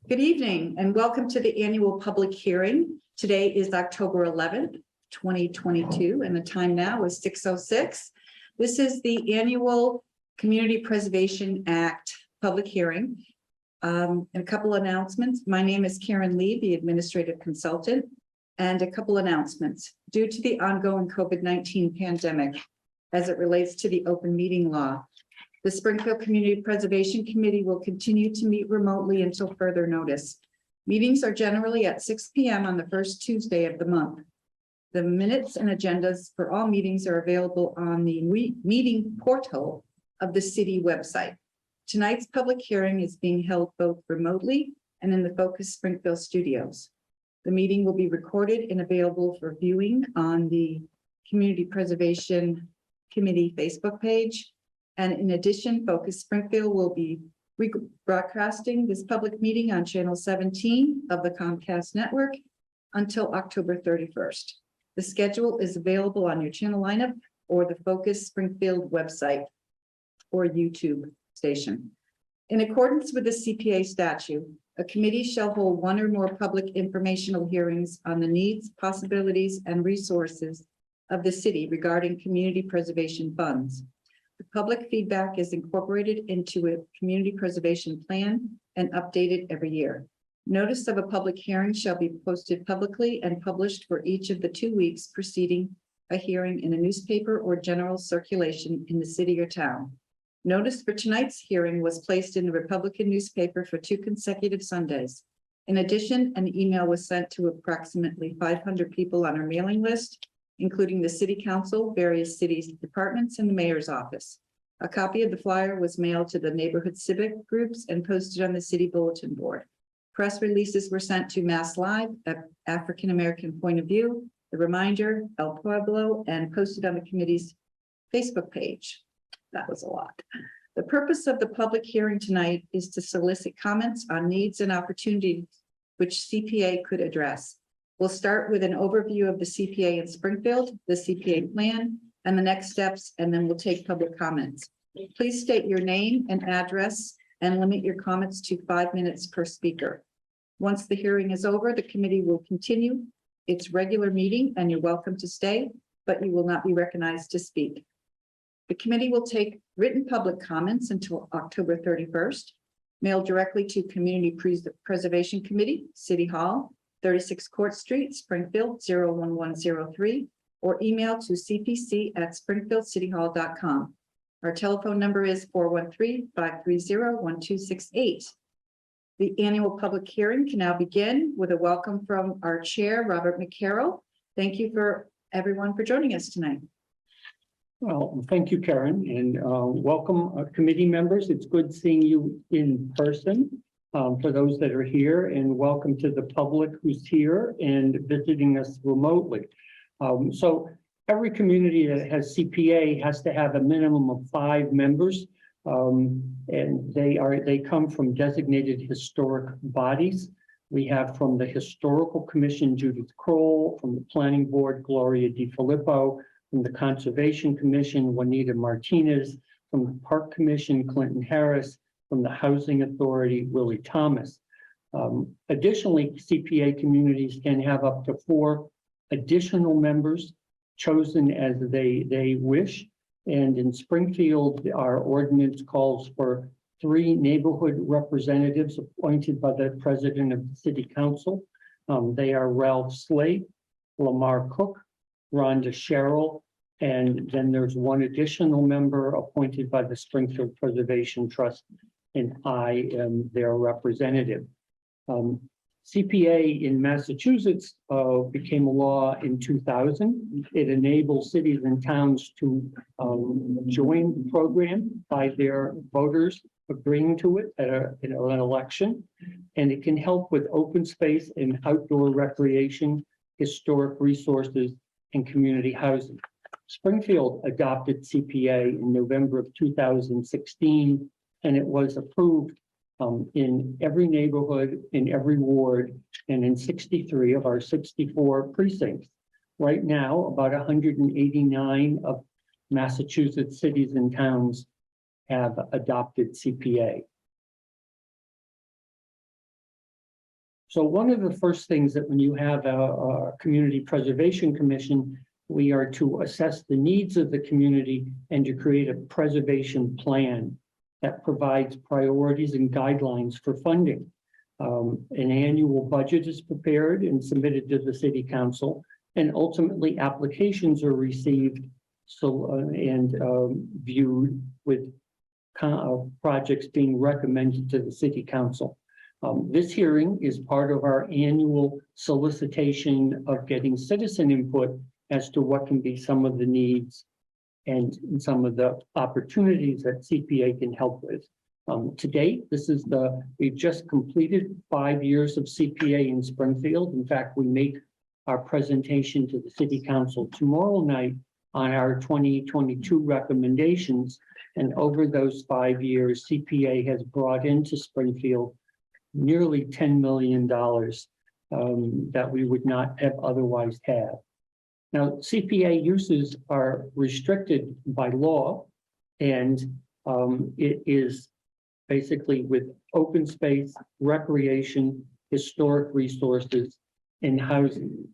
Good evening and welcome to the annual public hearing. Today is October 11th, 2022, and the time now is 6:06. This is the annual Community Preservation Act public hearing. And a couple announcements. My name is Karen Lee, the administrative consultant, and a couple announcements. Due to the ongoing COVID-19 pandemic, as it relates to the open meeting law, the Springfield Community Preservation Committee will continue to meet remotely until further notice. Meetings are generally at 6 p.m. on the first Tuesday of the month. The minutes and agendas for all meetings are available on the meeting portal of the city website. Tonight's public hearing is being held both remotely and in the Focus Springfield studios. The meeting will be recorded and available for viewing on the Community Preservation Committee Facebook page. And in addition, Focus Springfield will be broadcasting this public meeting on channel 17 of the Comcast network until October 31st. The schedule is available on your channel lineup or the Focus Springfield website or YouTube station. In accordance with the CPA statute, a committee shall hold one or more public informational hearings on the needs, possibilities, and resources of the city regarding community preservation funds. The public feedback is incorporated into a community preservation plan and updated every year. Notice of a public hearing shall be posted publicly and published for each of the 2 weeks preceding a hearing in a newspaper or general circulation in the city or town. Notice for tonight's hearing was placed in the Republican newspaper for 2 consecutive Sundays. In addition, an email was sent to approximately 500 people on our mailing list, including the city council, various cities departments, and the mayor's office. A copy of the flyer was mailed to the neighborhood civic groups and posted on the city bulletin board. Press releases were sent to Mass Live, African American Point of View, The Reminder, El Pueblo, and posted on the committee's Facebook page. That was a lot. The purpose of the public hearing tonight is to solicit comments on needs and opportunities which CPA could address. We'll start with an overview of the CPA in Springfield, the CPA plan, and the next steps, and then we'll take public comments. Please state your name and address and limit your comments to 5 minutes per speaker. Once the hearing is over, the committee will continue its regular meeting, and you're welcome to stay, but you will not be recognized to speak. The committee will take written public comments until October 31st, mailed directly to Community Preservation Committee, City Hall, 36 Court Street, Springfield 01103, or email to cpc@springfieldcityhall.com. Our telephone number is 413-530-1268. The annual public hearing can now begin with a welcome from our chair, Robert McCarroll. Thank you for everyone for joining us tonight. Well, thank you, Karen, and welcome committee members. It's good seeing you in person. For those that are here, and welcome to the public who's here and visiting us remotely. So every community that has CPA has to have a minimum of 5 members, and they come from designated historic bodies. We have from the Historical Commission, Judith Kroll; from the Planning Board, Gloria DiFilippo; from the Conservation Commission, Juanita Martinez; from the Park Commission, Clinton Harris; from the Housing Authority, Willie Thomas. Additionally, CPA communities can have up to 4 additional members chosen as they wish. And in Springfield, our ordinance calls for 3 neighborhood representatives appointed by the president of the city council. They are Ralph Slate, Lamar Cook, Rhonda Sherrill, and then there's 1 additional member appointed by the Springfield Preservation Trust, and I am their representative. CPA in Massachusetts became a law in 2000. It enables cities and towns to join the program by their voters agreeing to it at an election, and it can help with open space and outdoor recreation, historic resources, and community housing. Springfield adopted CPA in November of 2016, and it was approved in every neighborhood, in every ward, and in 63 of our 64 precincts. Right now, about 189 of Massachusetts cities and towns have adopted CPA. So one of the first things that when you have a community preservation commission, we are to assess the needs of the community and to create a preservation plan that provides priorities and guidelines for funding. An annual budget is prepared and submitted to the city council, and ultimately applications are received and viewed with projects being recommended to the city council. This hearing is part of our annual solicitation of getting citizen input as to what can be some of the needs and some of the opportunities that CPA can help with. To date, we've just completed 5 years of CPA in Springfield. In fact, we make our presentation to the city council tomorrow night on our 2022 recommendations. And over those 5 years, CPA has brought into Springfield nearly $10 million that we would not have otherwise had. Now, CPA uses are restricted by law, and it is basically with open space, recreation, historic resources, and housing.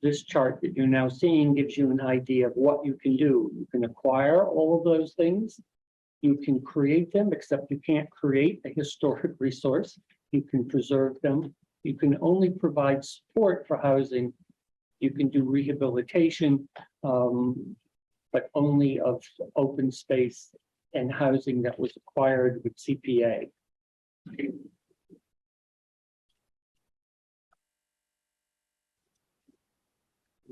This chart that you're now seeing gives you an idea of what you can do. You can acquire all of those things. You can create them, except you can't create a historic resource. You can preserve them. You can only provide support for housing. You can do rehabilitation, but only of open space and housing that was acquired with CPA.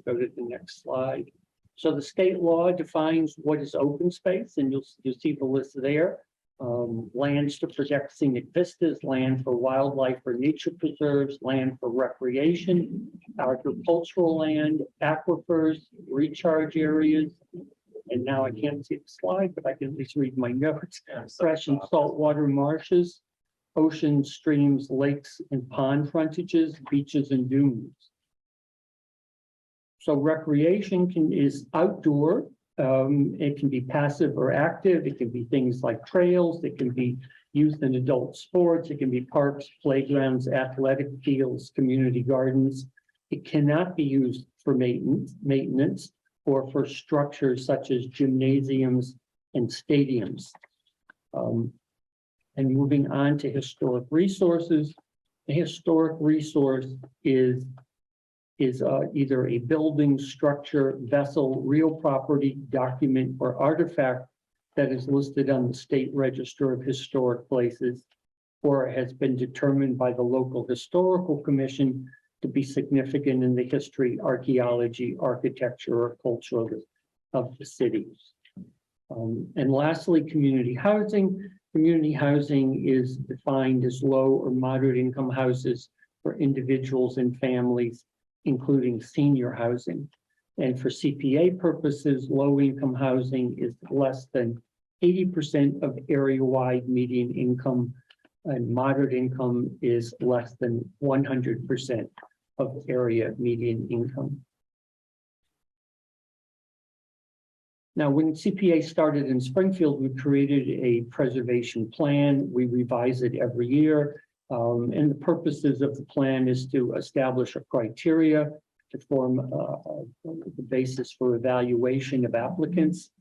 Go to the next slide. So the state law defines what is open space, and you'll see the list there. Lands to protect scenic vistas, land for wildlife or nature preserves, land for recreation, agricultural land, aquifers, recharge areas. And now I can't see the slide, but I can at least read my notes. Fresh and saltwater marshes, oceans, streams, lakes, and pond frontages, beaches, and dunes. So recreation is outdoor. It can be passive or active. It can be things like trails. It can be youth and adult sports. It can be parks, playgrounds, athletic fields, community gardens. It cannot be used for maintenance or for structures such as gymnasiums and stadiums. And moving on to historic resources, a historic resource is either a building, structure, vessel, real property, document, or artifact that is listed on the State Register of Historic Places, or has been determined by the local historical commission to be significant in the history, archaeology, architecture, or culture of the cities. And lastly, community housing. Community housing is defined as low or moderate income houses for individuals and families, including senior housing. And for CPA purposes, low-income housing is less than 80% of area-wide median income, and moderate income is less than 100% of area median income. Now, when CPA started in Springfield, we created a preservation plan. We revise it every year. And the purposes of the plan is to establish a criteria to form the basis for evaluation of applicants,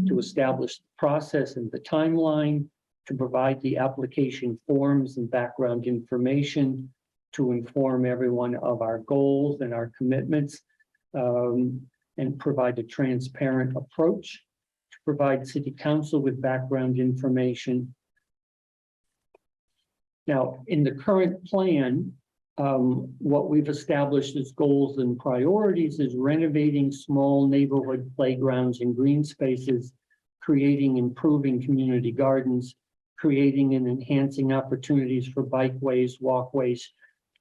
to establish the process and the timeline, to provide the application forms and background information, to inform everyone of our goals and our commitments, and provide a transparent approach, to provide City Council with background information. Now, in the current plan, what we've established as goals and priorities is renovating small neighborhood playgrounds and green spaces, creating improving community gardens, creating and enhancing opportunities for bikeways, walkways,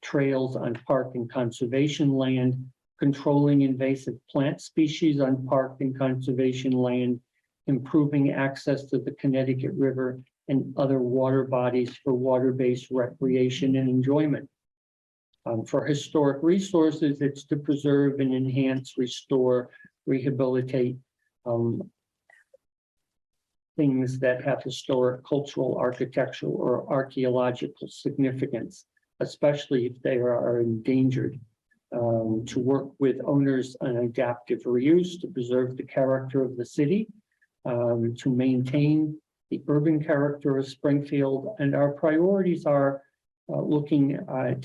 trails on park and conservation land, controlling invasive plant species on park and conservation land, improving access to the Connecticut River and other water bodies for water-based recreation and enjoyment. For historic resources, it's to preserve and enhance, restore, rehabilitate things that have historic, cultural, architectural, or archaeological significance, especially if they are endangered. To work with owners on adaptive reuse to preserve the character of the city, to maintain the urban character of Springfield. And our priorities are looking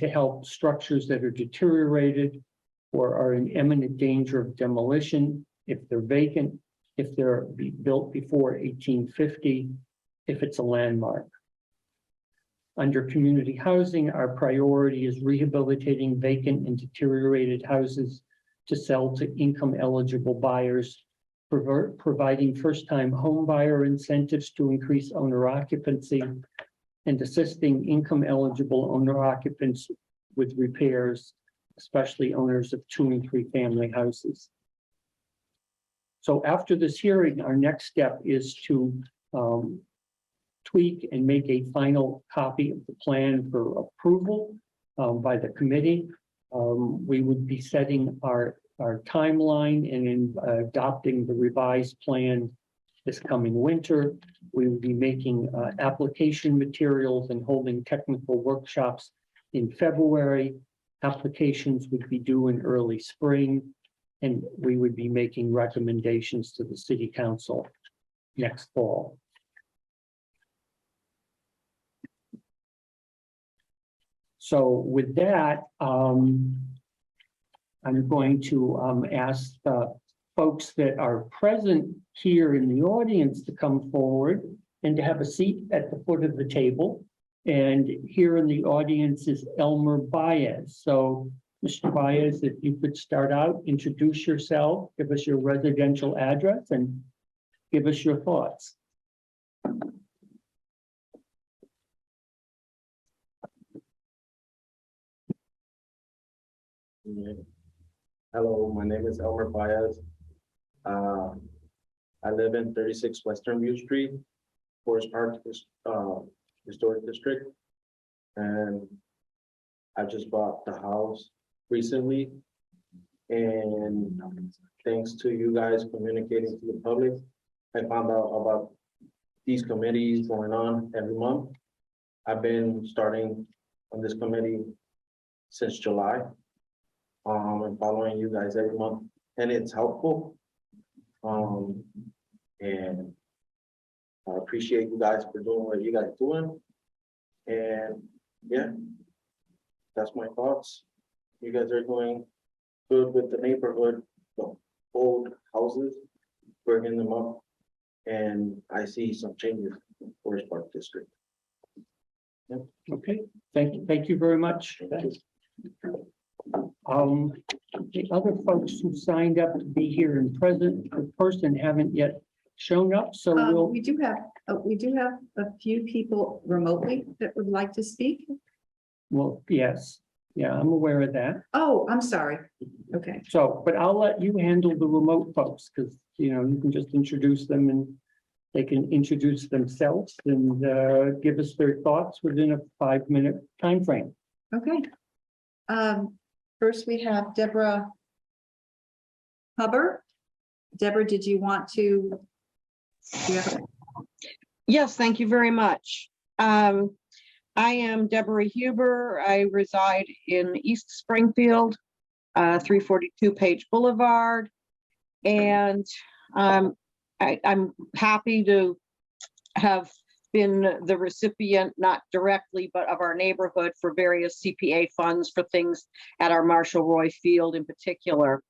to help structures that are deteriorated or are in imminent danger of demolition, if they're vacant, if they're built before 1850, if it's a landmark. Under community housing, our priority is rehabilitating vacant and deteriorated houses to sell to income eligible buyers, providing first-time home buyer incentives to increase owner occupancy, and assisting income eligible owner occupants with repairs, especially owners of 2 and 3 family houses. So after this hearing, our next step is to tweak and make a final copy of the plan for approval by the committee. We would be setting our timeline and in adopting the revised plan this coming winter. We will be making application materials and holding technical workshops in February. Applications would be due in early spring, and we would be making recommendations to the city council next fall. So with that, I'm going to ask the folks that are present here in the audience to come forward and to have a seat at the foot of the table. And here in the audience is Elmer Baez. So Mr. Baez, if you could start out, introduce yourself, give us your residential address, and give us your thoughts. Hello, my name is Elmer Baez. I live in 36 Western View Street, Forest Park Historic District. And I just bought the house recently. And thanks to you guys communicating to the public, I found out about these committees going on every month. I've been starting on this committee since July. And following you guys every month, and it's helpful. And I appreciate you guys for doing what you guys doing. And yeah, that's my thoughts. You guys are doing good with the neighborhood, the old houses, bringing them up, and I see some changes in Forest Park District. Yeah. Okay, thank you very much. The other folks who signed up to be here in person haven't yet shown up, so we do have a few people remotely that would like to speak. well, yes, yeah, I'm aware of that. Oh, I'm sorry. Okay. So, but I'll let you handle the remote folks, because you can just introduce them and they can introduce themselves and give us their thoughts within a 5-minute time frame. Okay. First, we have Deborah Hubbard. Deborah, did you want to? Yes, thank you very much. I am Deborah Huber. I reside in East Springfield, 342 Page Boulevard. And I'm happy to have been the recipient, not directly, but of our neighborhood for various CPA funds for things at our Marshall Roy Field in particular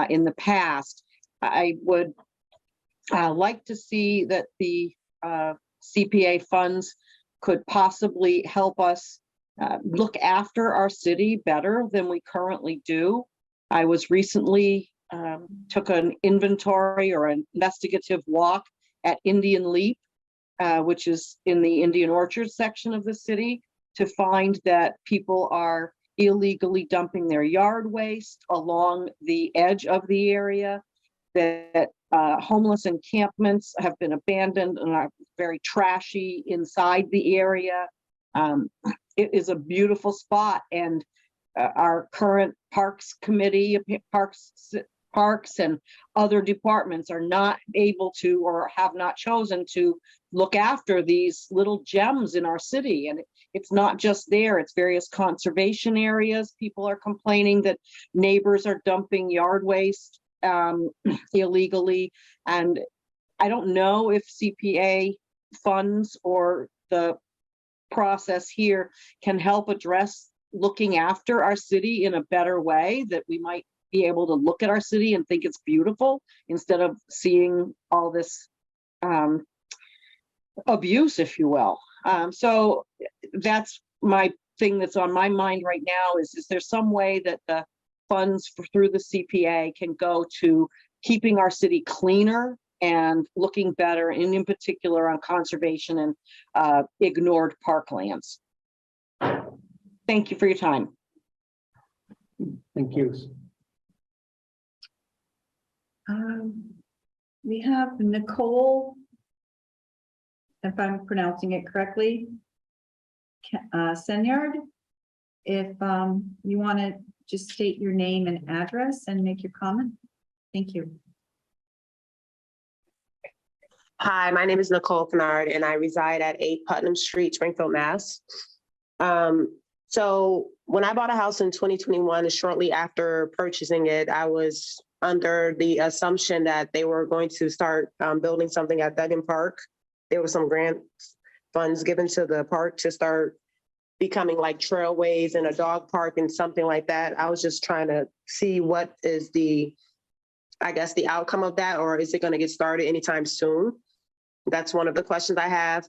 in the past. I would like to see that the CPA funds could possibly help us look after our city better than we currently do. I was recently took an inventory or an investigative walk at Indian Leap, which is in the Indian Orchard section of the city, to find that people are illegally dumping their yard waste along the edge of the area, that homeless encampments have been abandoned and are very trashy inside the area. It is a beautiful spot, and our current Parks Committee, Parks parks and other departments are not able to or have not chosen to look after these little gems in our city. And it's not just there, it's various conservation areas. People are complaining that neighbors are dumping yard waste illegally. And I don't know if CPA funds or the process here can help address looking after our city in a better way, that we might be able to look at our city and think it's beautiful instead of seeing all this abuse, if you will. So that's my thing that's on my mind right now is there some way that the funds through the CPA can go to keeping our city cleaner and looking better, and in particular on conservation and ignored parklands. Thank you for your time. Thank you. We have Nicole, if I'm pronouncing it correctly, Senyard. If you want to just state your name and address and make your comment. Thank you. Hi, my name is Nicole Kennard and I reside at 8 Putnam Street, Springfield, Mass. So when I bought a house in 2021, and shortly after purchasing it, I was under the assumption that they were going to start building something at Duggan Park. There were some grant funds given to the park to start becoming like trailways and a dog park and something like that. I was just trying to see what is the, I guess, the outcome of that, or is it going to get started anytime soon? That's one of the questions I have.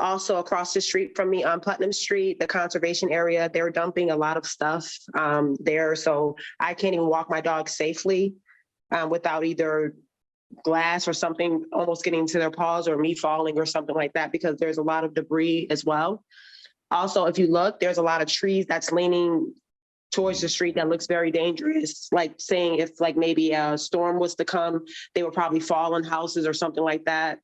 Also across the street from me on Putnam Street, the conservation area, they're dumping a lot of stuff there. So I can't even walk my dog safely without either glass or something almost getting to their paws or me falling or something like that, because there's a lot of debris as well. Also, if you look, there's a lot of trees that's leaning towards the street that looks very dangerous. Like saying if like maybe a storm was to come, they would probably fall on houses or something like that.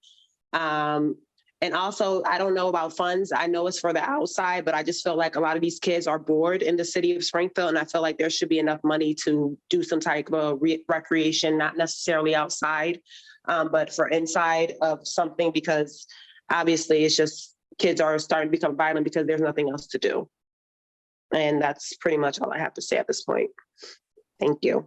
And also, I don't know about funds. I know it's for the outside, but I just feel like a lot of these kids are bored in the city of Springfield. And I feel like there should be enough money to do some type of recreation, not necessarily outside, but for inside of something, because obviously it's just kids are starting to become violent because there's nothing else to do. And that's pretty much all I have to say at this point. Thank you.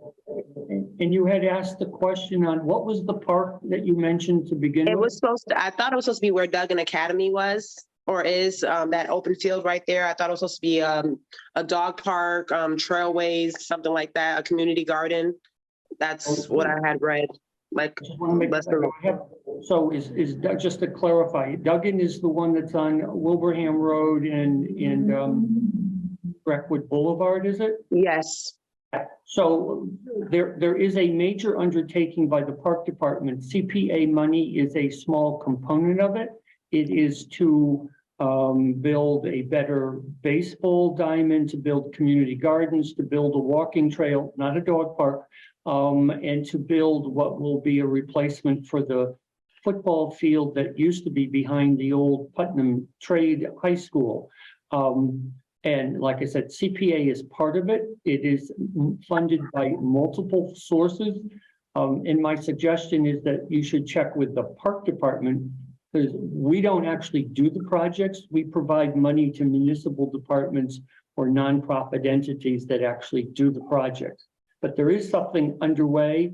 And you had asked the question on what was the park that you mentioned to begin It with? was supposed to, I thought it was supposed to be where Duggan Academy was or is, that open field right there. I thought it was supposed to be a dog park, trailways, something like that, a community garden. That's what I had read. Like, Just want to make sure. So is just to clarify, Duggan is the one that's on Wilbraham Road and Breckwood Boulevard, is it? yes. So there is a major undertaking by the park department. CPA money is a small component of it. It is to build a better baseball diamond, to build community gardens, to build a walking trail, not a dog park, and to build what will be a replacement for the football field that used to be behind the old Putnam Trade High School. And like I said, CPA is part of it. It is funded by multiple sources. And my suggestion is that you should check with the park department, because we don't actually do the projects. We provide money to municipal departments or nonprofit entities that actually do the projects. But there is something underway,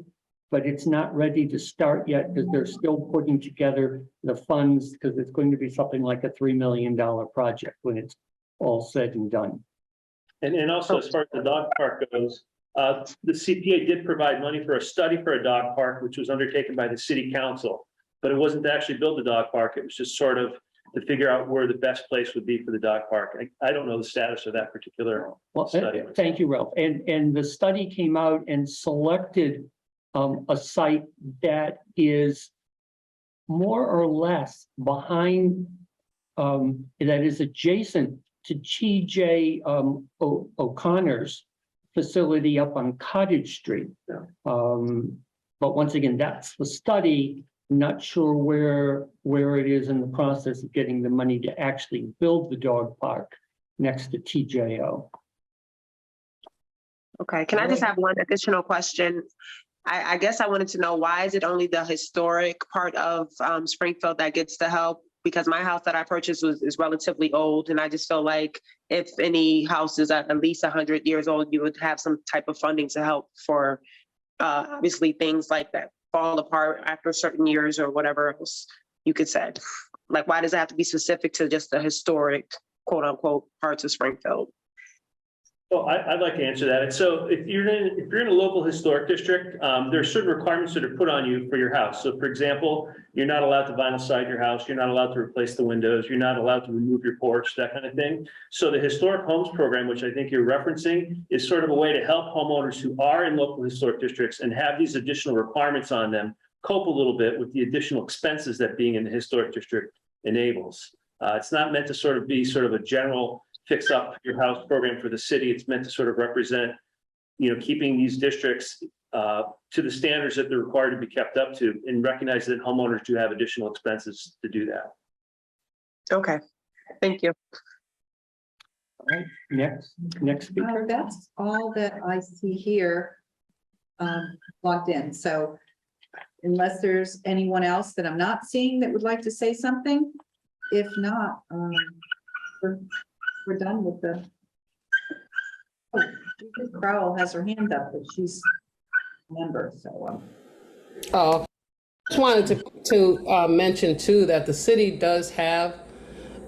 but it's not ready to start yet because they're still putting together the funds, because it's going to be something like a $3 million project when it's all said and done. And also, as far as the dog park goes, the CPA did provide money for a study for a dog park, which was undertaken by the city council, but it wasn't to actually build the dog park. It was just sort of to figure out where the best place would be for the dog park. I don't know the status of that particular study. Thank you, Ralph. And the study came out and selected a site that is more or less behind, that is adjacent to TJ O'Connor's facility up on Cottage Street. Yeah. But once again, that's the study. Not sure where it is in the process of getting the money to actually build the dog park next to TJO. Okay, can I just have one additional question? I guess I wanted to know, why is it only the historic part of Springfield that gets the help? Because my house that I purchased is relatively old, and I just feel like if any house is at least 100 years old, you would have some type of funding to help for obviously things like that fall apart after certain years or whatever else you could say. Like, why does it have to be specific to just the historic, quote unquote, parts of Springfield? Well, I'd like to answer that. And so if you're in a local historic district, there are certain requirements that are put on you for your house. So for example, you're not allowed to vinyl side your house. You're not allowed to replace the windows. You're not allowed to remove your porch, that kind of thing. So the historic homes program, which I think you're referencing, is sort of a way to help homeowners who are in local historic districts and have these additional requirements on them cope a little bit with the additional expenses that being in the historic district enables. It's not meant to sort of be sort of a general fix up your house program for the city. It's meant to sort of represent, keeping these districts to the standards that they're required to be kept up to, and recognize that homeowners do have additional expenses to do that. Okay, thank you. All right, next speaker. That's all that I see here logged in. So unless there's anyone else that I'm not seeing that would like to say something, if not, we're done with the. Oh, Judith Crowell has her hand up, but she's a member, so. Just wanted to mention too that the city does have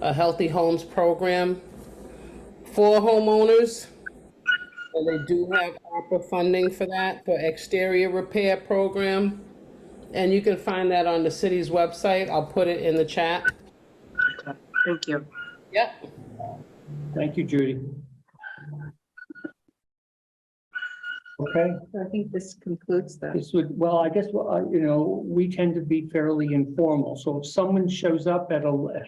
a healthy homes program for homeowners. And they do have ARPA funding for that, for exterior repair program. And you can find that on the city's website. I'll put it in the chat. Thank you. Yep. Thank you, Judy. Okay, I think this concludes the. this would, well, I guess, we tend to be fairly informal. So if someone shows up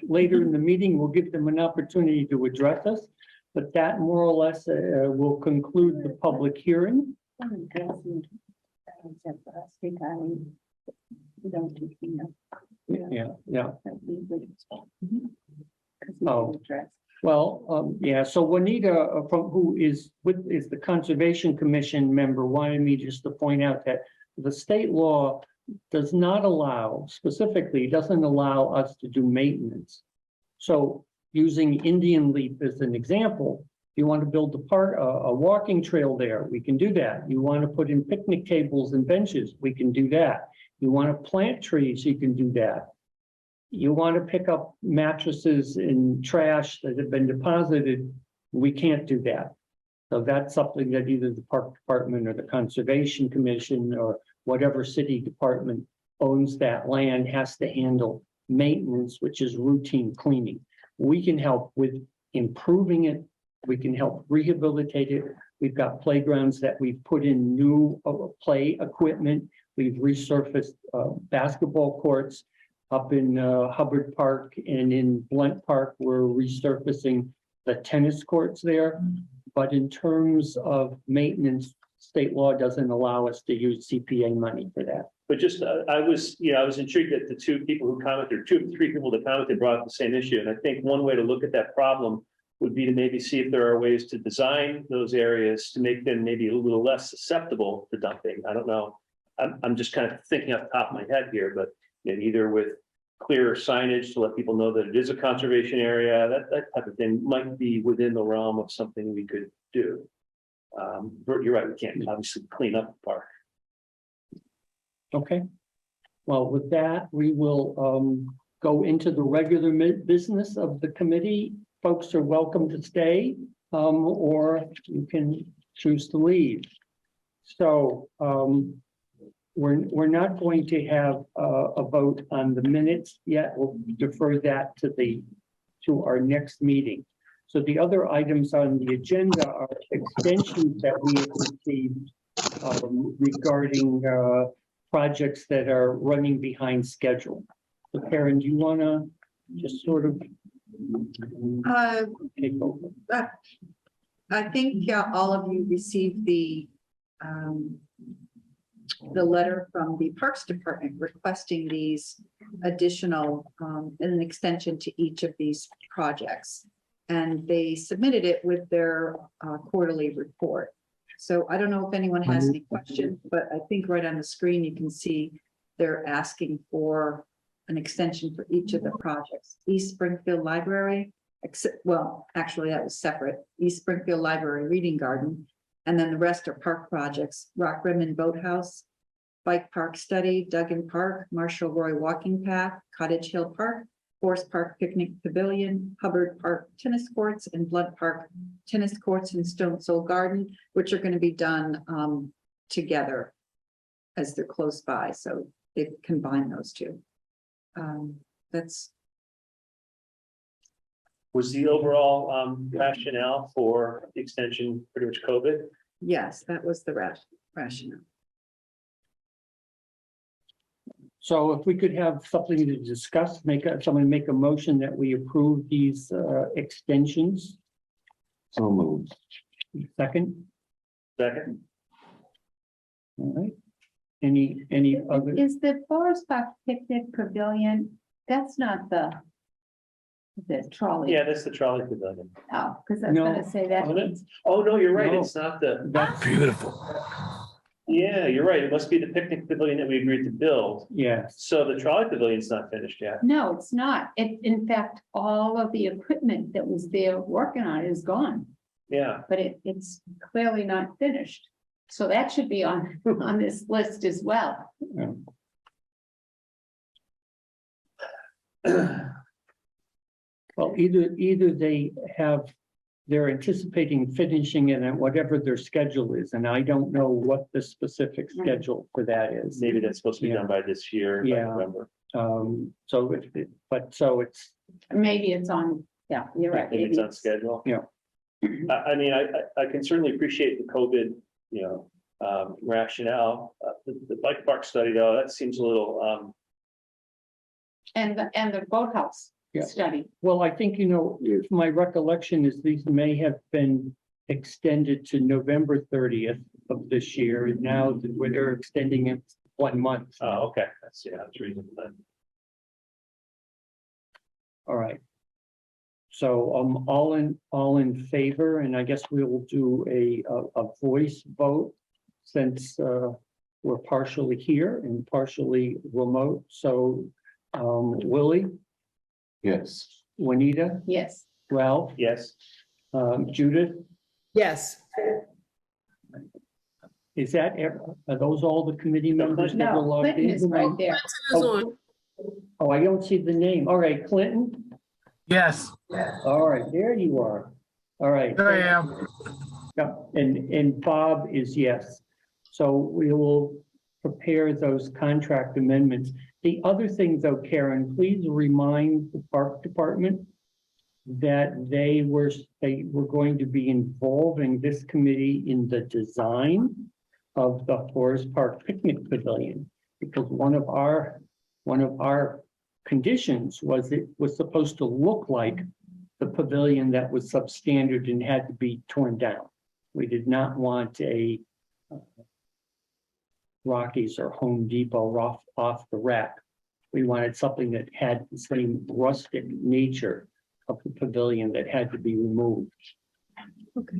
later in the meeting, we'll give them an opportunity to address us. But that more or less will conclude the public hearing. Yeah. Oh. Well, yeah, so Juanita, who is the Conservation Commission member, wanted me just to point out that the state law does not allow, specifically, doesn't allow us to do maintenance. So using Indian Leap as an example, you want to build a walking trail there, we can do that. You want to put in picnic tables and benches, we can do that. You want to plant trees, you can do that. You want to pick up mattresses and trash that have been deposited, we can't do that. So that's something that either the Park Department or the Conservation Commission or whatever city department owns that land has to handle maintenance, which is routine cleaning. We can help with improving it. We can help rehabilitate it. We've got playgrounds that we've put in new play equipment. We've resurfaced basketball courts. Up in Hubbard Park and in Blunt Park, we're resurfacing the tennis courts there. But in terms of maintenance, state law doesn't allow us to use CPA money for that. But just, I was intrigued that the two people who commented, two of the three people that commented brought up the same issue. And I think one way to look at that problem would be to maybe see if there are ways to design those areas to make them maybe a little less susceptible to dumping. I don't know. I'm just kind of thinking off the top of my head here, but either with clearer signage to let people know that it is a conservation area, that type of thing might be within the realm of something we could do. You're right, we can't obviously clean up the park. Okay. Well, with that, we will go into the regular business of the committee. Folks are welcome to stay, or you can choose to leave. So we're not going to have a vote on the minutes yet. We'll defer that to our next meeting. So the other items on the agenda are extensions that we have received regarding projects that are running behind schedule. So Karen, do you want to just sort of take over? I think all of you received the letter from the Parks Department requesting these additional, an extension to each of these projects. And they submitted it with their quarterly report. So I don't know if anyone has any questions, but I think right on the screen, you can see they're asking for an extension for each of the projects. East Springfield Library, well, actually, that was separate. East Springfield Library Reading Garden. And then the rest are park projects, Rock Rimmon Boathouse, Bike Park Study, Duggan Park, Marshall Roy Walking Path, Cottage Hill Park, Forest Park Picnic Pavilion, Hubbard Park Tennis Courts, and Blood Park Tennis Courts and Stone Soul Garden, which are going to be done together as they're close by. So they combine those two. That's, Was the overall rationale for the extension pretty much COVID? yes, that was the rationale. So if we could have something to discuss, someone make a motion that we approve these extensions. So moved. Second, Second, all right. Any other? Is the Forest Park Picnic Pavilion, that's not the trolley? yeah, that's the trolley pavilion. Oh, because I was No. gonna say that. Oh, no. Oh, no, you're right, No. it's not the, That's, yeah, you're right, it must be the picnic pavilion that we agreed to build. yes, So the trolley pavilion's not finished yet. No, it's not. In fact, all of the equipment that was there working on it is gone, Yeah, but it's clearly not finished. So that should be on this list as well. well, either they're anticipating finishing it at whatever their schedule is, and I don't know what the specific schedule for that is. maybe that's supposed to be done by this year, by Yeah. November. So it's, Maybe it's on, yeah, you're right. Maybe it's on schedule. Yeah. I mean, I can certainly appreciate the COVID, rationale. The bike park study, though, that seems a little, And the boathouse Yeah. study. well, I think, if my recollection is these may have been extended to November 30th of this year, and now they're extending it 1 month. oh, okay, that's reasonable then. All right. So all in favor, and I guess we will do a voice vote since we're partially here and partially remote. So Willie, Yes. Juanita, Yes. Ralph, Yes, Judith, Yes. are those all the committee members that were No, logged Clinton is in? right there. Is on. Oh, I don't see the name. All right, Clinton. Yes, All right, there you are. All right. there I am. Yeah, and Bob is yes. So we will prepare those contract amendments. The other thing though, Karen, please remind the park department that they were going to be involving this committee in the design of the Forest Park Picnic Pavilion. Because one of our conditions was it was supposed to look like the pavilion that was substandard and had to be torn down. We did not want a Rockies or Home Depot off the rack. We wanted something that had the same rustic nature of the pavilion that had to be removed. Okay.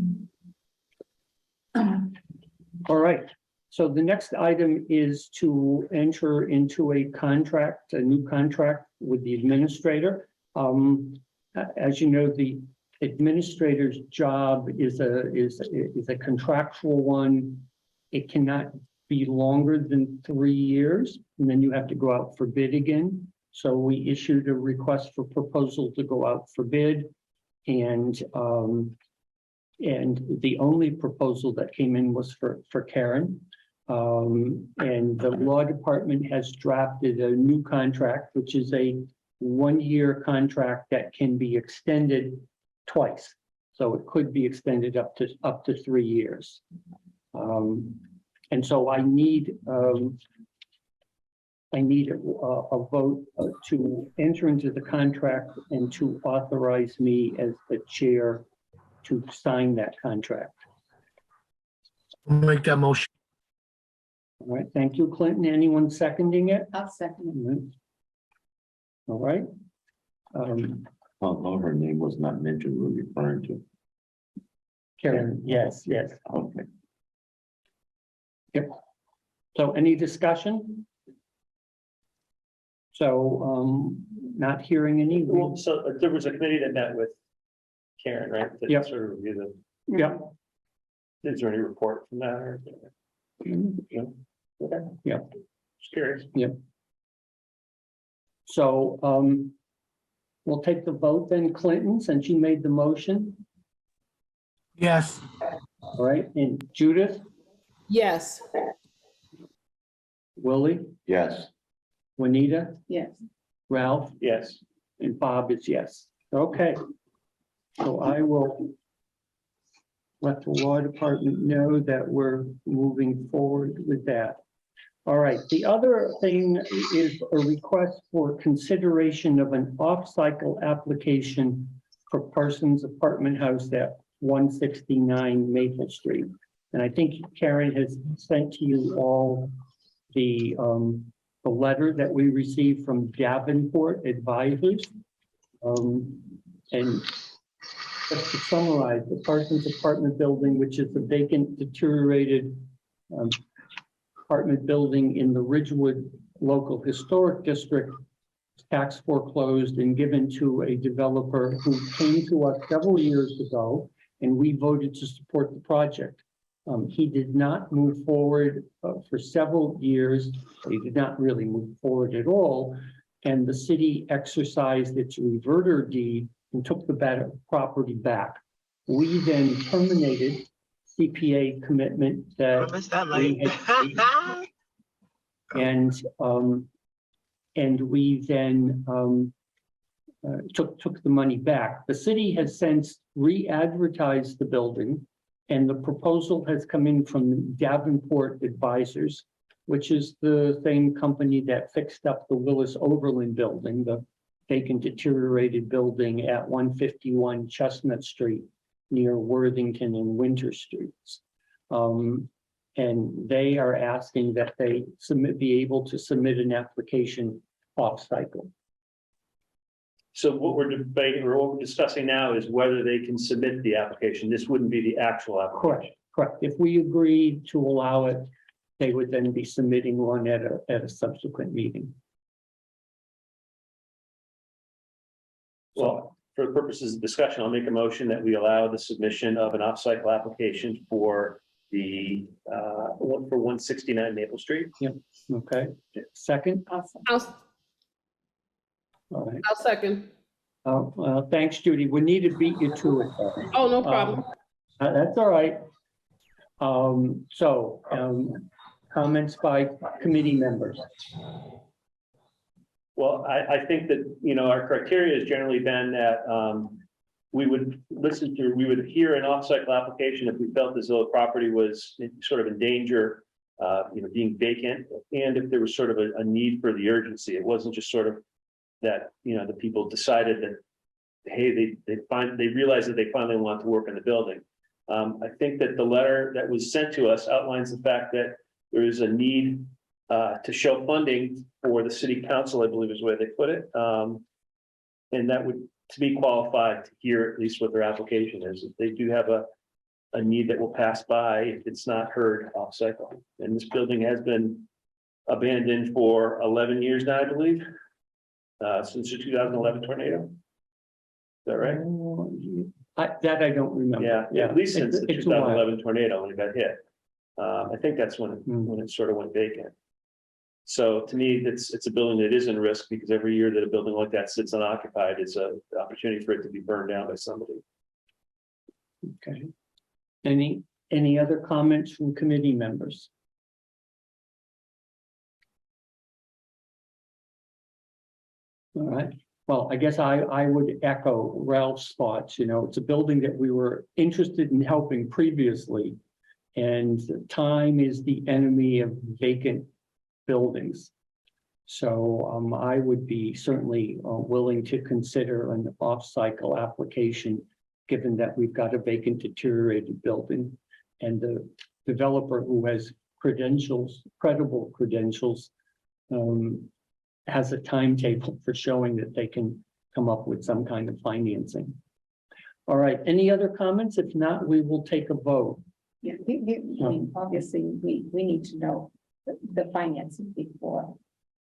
All right, so the next item is to enter into a new contract with the administrator. As you know, the administrator's job is a contractual one. It cannot be longer than 3 years, and then you have to go out for bid again. So we issued a request for proposal to go out for bid, and the only proposal that came in was for Karen. And the law department has drafted a new contract, which is a 1-year contract that can be extended twice. So it could be extended up to 3 years. And so I need a vote to enter into the contract and to authorize me as the chair to sign that contract. I'll make that motion. All right, thank you, Clinton. Anyone seconding it? I'll second All right. Although her name was not mentioned, we're referring to. Karen, yes. Okay. So any discussion? So, not hearing any. Well, so there was a committee that met with Karen, right? That Yep. Sort of review Yeah. is there any report from that or? No? Okay. Yeah. Just curious. So, we'll take the vote then. Clinton, since you made the motion, Yes. all right, and Judith, Yes. Willie, Yes. Juanita, Yes. Ralph, Yes. and Bob is yes. Okay. So I will let the law department know that we're moving forward with that. All right, the other thing is a request for consideration of an off-cycle application for Parsons Apartment House at 169 Maple Street. And I think Karen has sent to you all the letter that we received from Davenport Advisors. And just to summarize, the Parsons Apartment Building, which is the vacant, deteriorated apartment building in the Ridgewood Local Historic District, tax foreclosed and given to a developer who came to us several years ago, and we voted to support the project. He did not move forward for several years. He did not really move forward at all. And the city exercised its reverter deed and took the property back. We then terminated CPA commitment that we had and we then took the money back. The city has since re-advertised the building, and the proposal has come in from Davenport Advisors, which is the same company that fixed up the Willis Overland building, the vacant deteriorated building at 151 Chestnut Street near Worthington and Winter Streets. And they are asking that they be able to submit an application off cycle. So what we're debating or what we're discussing now is whether they can submit the application. This wouldn't be the actual application. Correct. If we agree to allow it, they would then be submitting one at a subsequent meeting. Well, for the purposes of discussion, I'll make a motion that we allow the submission of an off-cycle application for the one for 169 Maple Street. Okay, second? Awesome. All right. I'll second. Well, thanks, Judy. We need to beat you to it. Oh, no problem. That's all right. Comments by committee members. Well, I think that, you know, our criteria has generally been that we would hear an off-cycle application if we felt as though the property was sort of in danger, you know, being vacant, and if there was sort of a need for the urgency. It wasn't just sort of that, you know, the people decided that, hey, they realized that they finally want to work in the building. I think that the letter that was sent to us outlines the fact that there is a need to show funding for the city council, I believe is the way they put it. And that would, to be qualified to hear at least what their application is. If they do have a need that will pass by, if it's not heard off cycle. And this building has been abandoned for 11 years now, I believe, since the 2011 tornado. Is that right? That I don't remember. Yeah, at least since the It's a while. 2011 tornado when it got hit. I think that's when it sort of went vacant. So to me, it's a building that is in risk because every year that a building like that sits unoccupied, it's an opportunity for it to be burned down by somebody. Okay. Any other comments from committee members? All right. Well, I guess I would echo Ralph's thoughts. You know, it's a building that we were interested in helping previously, and time is the enemy of vacant buildings. So I would be certainly willing to consider an off-cycle application, given that we've got a vacant, deteriorated building, and the developer who has credentials, credible credentials, has a timetable for showing that they can come up with some kind of financing. All right, any other comments? If not, we will take a vote. Yeah, I mean, obviously, we need to know the financing before.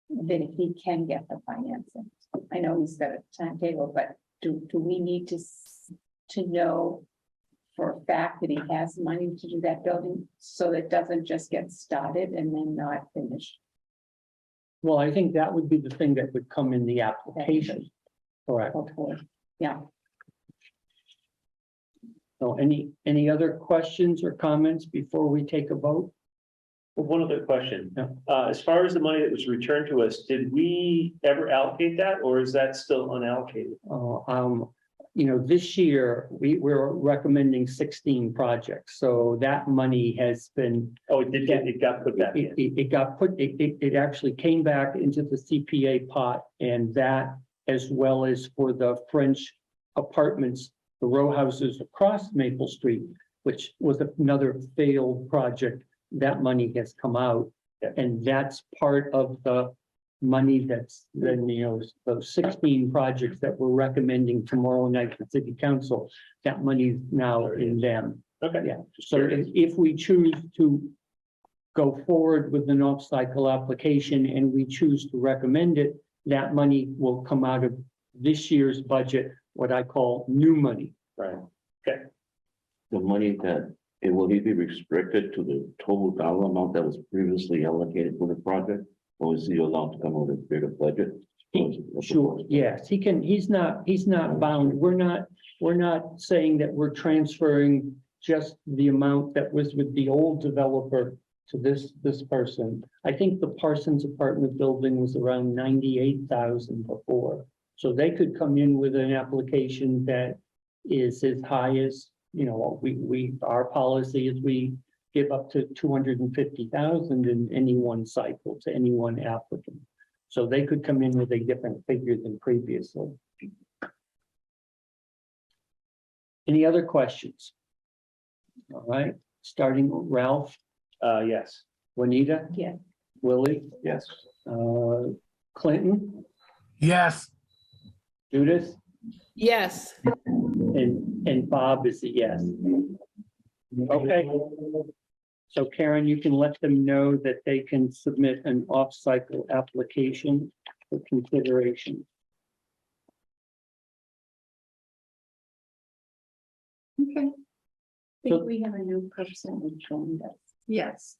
Then if he can get the financing. I know he's got a timetable, but do we need to know for a fact that he has money to do that building, so that it doesn't just get started and then not finished? Well, I think that would be the thing that would come in the application. Correct. Hopefully, yeah. So any other questions or comments before we take a vote? Well, one other question. Yeah. As far as the money that was returned to us, did we ever allocate that or is that still unallocated? This year, we're recommending 16 projects, so that money has been. Oh, it got put back in. It actually came back into the CPA pot, and that, as well as for the French apartments, the row houses across Maple Street, which was another failed project, that money has come out. Yeah. And that's part of the money that's then, those 16 projects that we're recommending tomorrow night to City Council, that money's now in them. Okay. Yeah, so if we choose to go forward with an off-cycle application and we choose to recommend it, that money will come out of this year's budget, what I call new money. Right. The money that, will he be restricted to the total dollar amount that was previously allocated for the project? Or is he allowed to come out with a bigger budget? Sure, yes, he can, he's not bound. We're not saying that we're transferring just the amount that was with the old developer to this person. I think the Parsons apartment building was around 98,000 before. So they could come in with an application that is as high as, our policy is we give up to 250,000 in any one cycle to any one applicant. So they could come in with a different figure than previously. Any other questions? All right, starting with Ralph, Yes. Juanita, Yeah. Willie, Yes. Clinton, Yes. Judith, Yes. and Bob is a yes. Okay. So Karen, you can let them know that they can submit an off-cycle application for consideration. Okay, I think we have a new person who joined us. yes.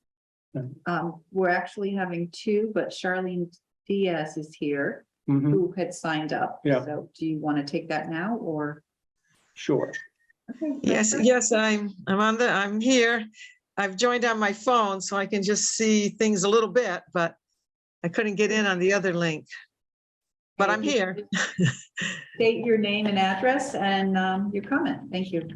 Okay. We're actually having two, but Charlene Diaz is here, Mhm, who had signed up. Yeah. So do you want to take that now or? sure. Okay, Yes, yes, I'm here. I've joined on my phone so I can just see things a little bit, but I couldn't get in on the other link. But I'm here. State your name and address and your comment. Thank you.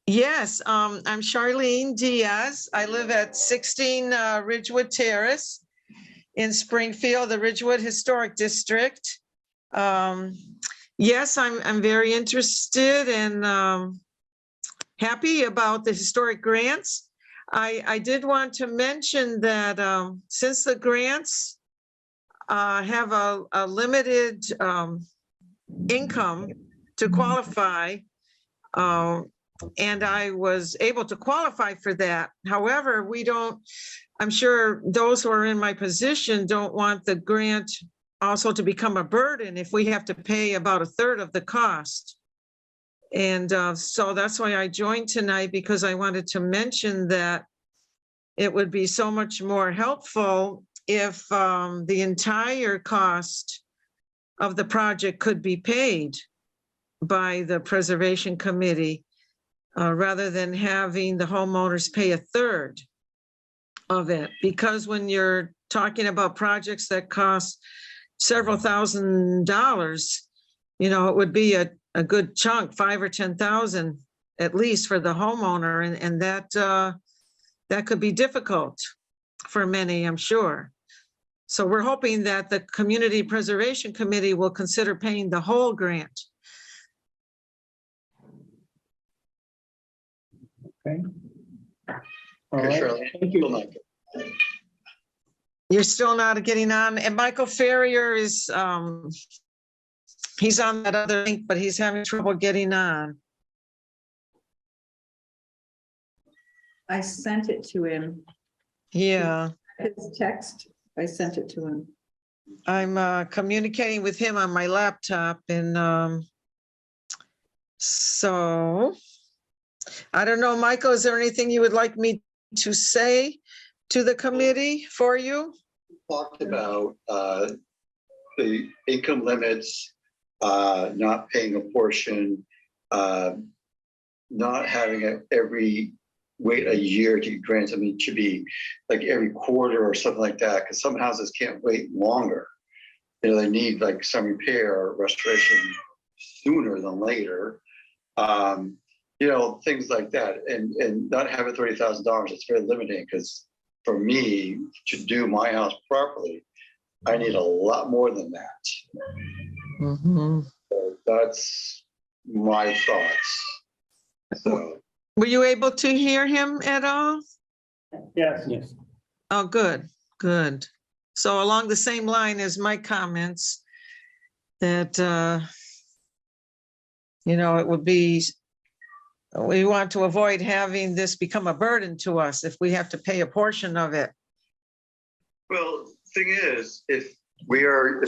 Yes, I'm Charlene Diaz. I live at 16 Ridgewood Terrace in Springfield, the Ridgewood Historic District. Yes, I'm very interested and happy about the historic grants. I did want to mention that since the grants have a limited income to qualify, and I was able to qualify for that. However, I'm sure those who are in my position don't want the grant also to become a burden if we have to pay about a third of the cost. And so that's why I joined tonight, because I wanted to mention that it would be so much more helpful if the entire cost of the project could be paid by the Preservation Committee, rather than having the homeowners pay a third of it. Because when you're talking about projects that cost several $1,000s, it would be a good chunk, 5,000 or 10,000 at least for the homeowner, and that could be difficult for many, I'm sure. So we're hoping that the Community Preservation Committee will consider paying the whole grant. Okay. All right, thank you. You're still not getting on, and Michael Ferrier is, he's on that other link, but he's having trouble getting on. I sent it to him. Yeah, His text, I sent it to him. I'm communicating with him on my laptop and so I don't know, Michael, is there anything you would like me to say to the committee for you? Talked about the income limits, not paying a portion, not having it wait a year to get grants. I mean, it should be like every quarter or something like that, because some houses can't wait longer. You know, they need like some repair or restoration sooner than later. You know, things like that, and not having $30,000, it's very limiting, because for me to do my house properly, I need a lot more than that. Mhm. So that's my thoughts. So Were you able to hear him at all? Yes. Yes. Oh, good, good. So along the same line as my comments, that, you know, it would be, we want to avoid having this become a burden to us if we have to pay a portion of it. well, thing is, if we're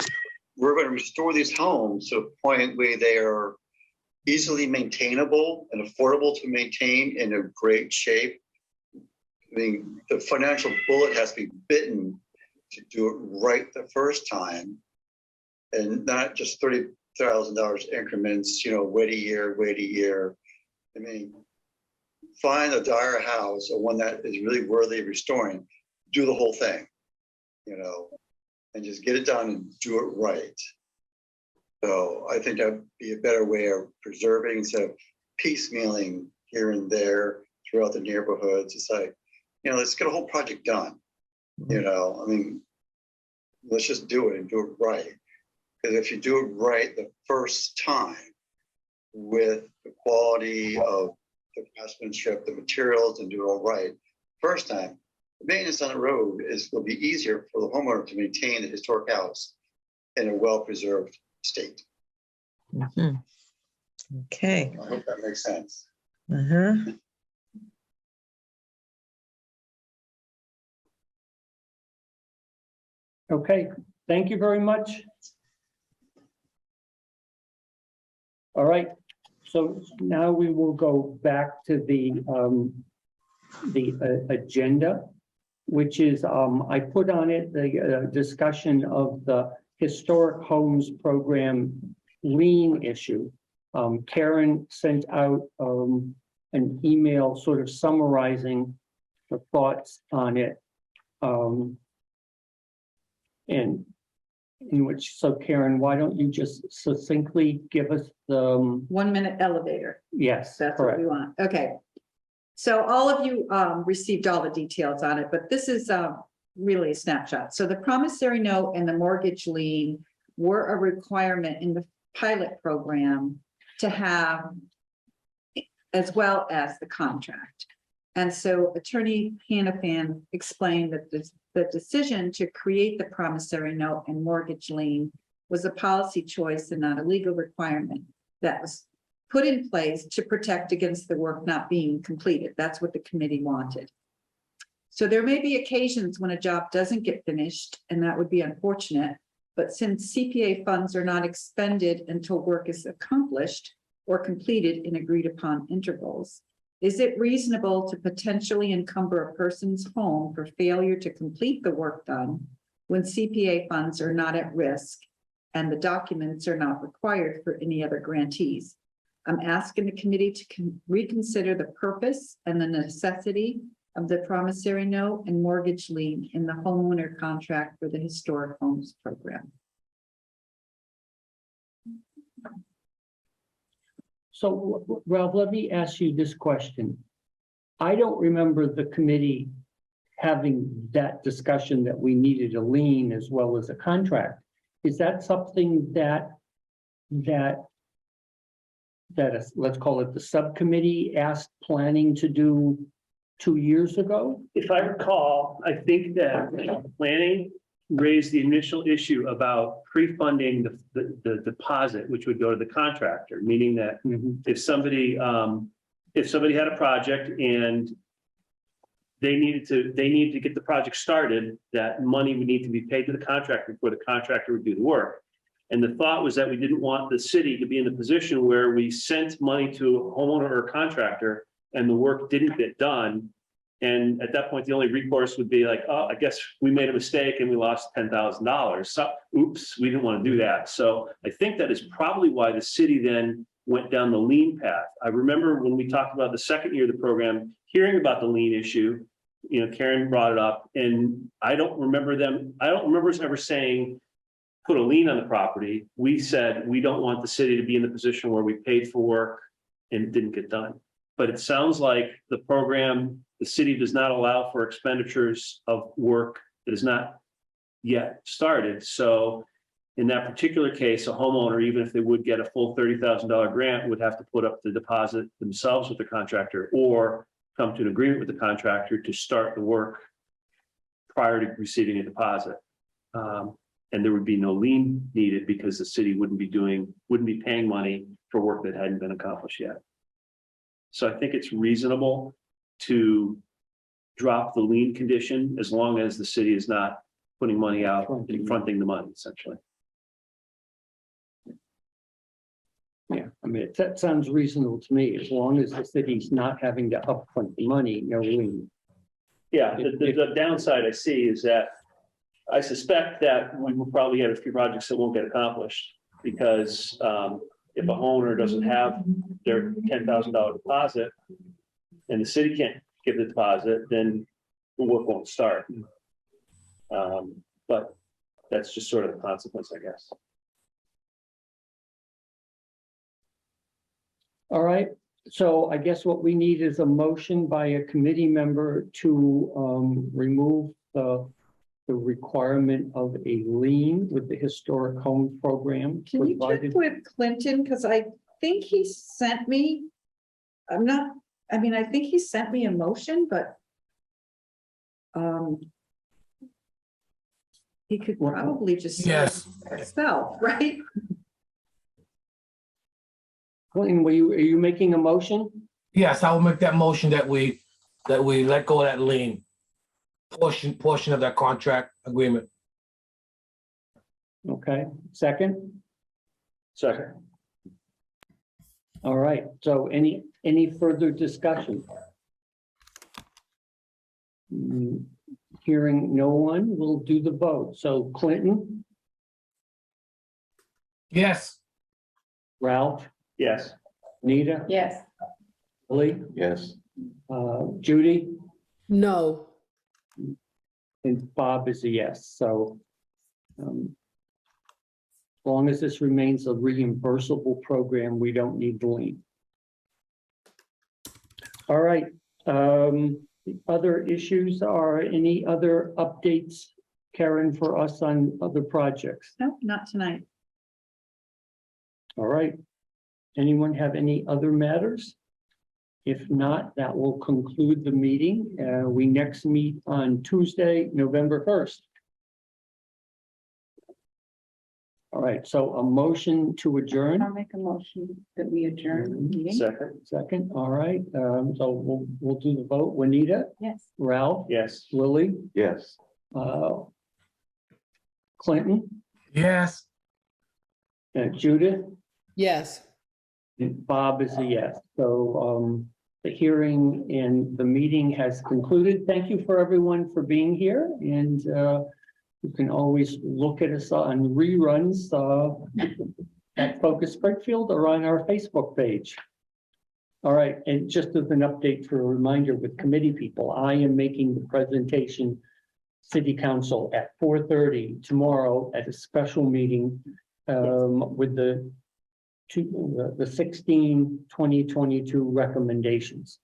going to restore these homes to a point where they are easily maintainable and affordable to maintain in a great shape. I mean, the financial bullet has to be bitten to do it right the first time, and not just $30,000 increments, you know, wait a year. I mean, find a dire house or one that is really worthy of restoring, do the whole thing, you know, and just get it done and do it right. So I think that'd be a better way of preserving instead of piecemealing here and there throughout the neighborhoods. It's like, you know, let's get a whole project done. You know, I mean, let's just do it and do it right. Because if you do it right the first time with the quality of the craftsmanship, the materials, and do it all right, first time, the maintenance on the road will be easier for the homeowner to maintain the historic house in a well-preserved state. Mhm. Okay. I hope that makes sense. Uh-huh. Okay, thank you very much. All right, so now we will go back to the agenda, which is, I put on it the discussion of the Historic Homes Program lien issue. Karen sent out an email sort of summarizing the thoughts on it. And in which, so Karen, why don't you just succinctly give us the, 1 minute elevator. yes, That's what correct. we want. Okay. So all of you received all the details on it, but this is really a snapshot. So the promissory note and the mortgage lien were a requirement in the pilot program to have, as well as the contract. And so Attorney Hannafan explained that the decision to create the promissory note and mortgage lien was a policy choice and not a legal requirement that was put in place to protect against the work not being completed. That's what the committee wanted. So there may be occasions when a job doesn't get finished, and that would be unfortunate. But since CPA funds are not expended until work is accomplished or completed in agreed upon intervals, is it reasonable to potentially encumber a person's home for failure to complete the work done when CPA funds are not at risk and the documents are not required for any other grantees? I'm asking the committee to reconsider the purpose and the necessity of the promissory note and mortgage lien in the homeowner contract for the Historic Homes Program. So Ralph, let me ask you this question. I don't remember the committee having that discussion that we needed a lien as well as a contract. Is that something that is, let's call it the subcommittee asked planning to do 2 years ago? If I recall, I think that planning raised the initial issue about pre-funding the deposit, which would go to the contractor, meaning that if somebody had a project and they needed to get the project started, that money would need to be paid to the contractor before the contractor would do the work. And the thought was that we didn't want the city to be in the position where we sent money to a homeowner or a contractor and the work didn't get done. And at that point, the only recourse would be like, oh, I guess we made a mistake and we lost $10,000. So, oops, we didn't want to do that. So I think that is probably why the city then went down the lien path. I remember when we talked about the second year of the program, hearing about the lien issue, Karen brought it up, and I don't remember us ever saying, put a lien on the property. We said, we don't want the city to be in the position where we paid for work and it didn't get done. But it sounds like the program, the city does not allow for expenditures of work that is not yet started. So in that particular case, a homeowner, even if they would get a full $30,000 grant, would have to put up the deposit themselves with the contractor or come to an agreement with the contractor to start the work prior to receiving a deposit. And there would be no lien needed because the city wouldn't be paying money for work that hadn't been accomplished yet. So I think it's reasonable to drop the lien condition as long as the city is not putting money out and fronting the money, essentially. Yeah, I mean, that sounds reasonable to me, as long as the city's not having to upfront the money, no lien. Yeah, the downside I see is that I suspect that we will probably have a few projects that won't get accomplished because if a homeowner doesn't have their $10,000 deposit and the city can't give the deposit, then the work won't start. But that's just sort of the consequence, I guess. All right, so I guess what we need is a motion by a committee member to remove the requirement of a lien with the historic home program. Can you check with Clinton? Because I think he sent me, I think he sent me a motion, but he could probably just Yes. spell, right? Clinton, are you making a motion? Yes, I will make that motion that we let go of that lien portion of that contract agreement. Okay, second? Second. All right, so any further discussion? Hearing no one, we'll do the vote. So Clinton, Yes. Ralph, Yes. Nita, Yes, Lee, Yes. Judy, No. and Bob is a yes, so as long as this remains a reimbursable program, we don't need the lien. All right, the other issues are any other updates, Karen, for us on other projects? No, not tonight. All right. Anyone have any other matters? If not, that will conclude the meeting. We next meet on Tuesday, November 1st. All right, so a motion to adjourn. I'll make a motion that we adjourn the meeting. Second, all right, so we'll do the vote. Juanita, Yes. Ralph, Yes. Lily, Yes. Clinton, Yes. Judith, Yes. and Bob is a yes. So the hearing and the meeting has concluded. Thank you for everyone for being here, and you can always look at us on reruns at Focus Springfield or on our Facebook page. All right, and just as an update for a reminder with committee people, I am making the presentation City Council at 4:30 tomorrow at a special meeting with the 16 2022 recommendations.